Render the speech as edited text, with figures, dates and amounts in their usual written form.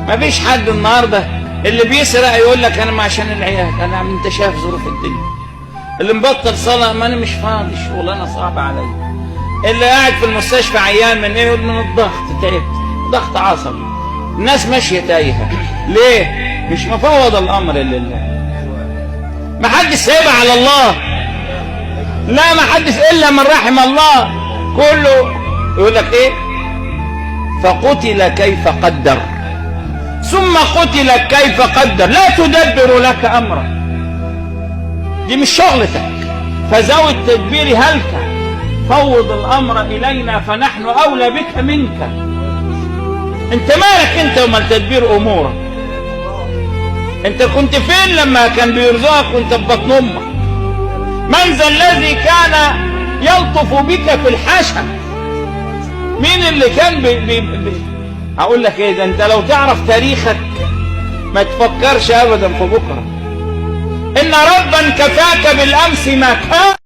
مفيش حد النهارده اللي بيسرق يقول لك انا عشان العيال، انا انت شايف ظروف الدنيا. اللي مبطل صلاه ما انا مش فاضي، شغلانه صعبه عليا. اللي قاعد في المستشفى عيان من ايه؟ من الضغط، تعبت، ضغط عصبي. الناس ماشيه تايهه ليه؟ مش مفوض الامر لله. ما حدش سايبها على الله، لا ما حدش الا من رحم الله. كله يقول لك ايه؟ فقتل كيف قدر، ثم قتل كيف قدر، لا تدبر لك امرا، دي مش شغلتك. فذوي التدبير هلك، فوض الامر الينا فنحن اولى بك منك. انت مالك انت ومال تدبير امورك؟ انت كنت فين لما كان بيرزقك وانت في بطن امك؟ من ذا الذي كان يلطف بك في الحشا؟ مين اللي كان هقول لك ايه؟ ده انت لو تعرف تاريخك ما تفكرش ابدا في بكره. ان ربا كفاك بالامس ما كان.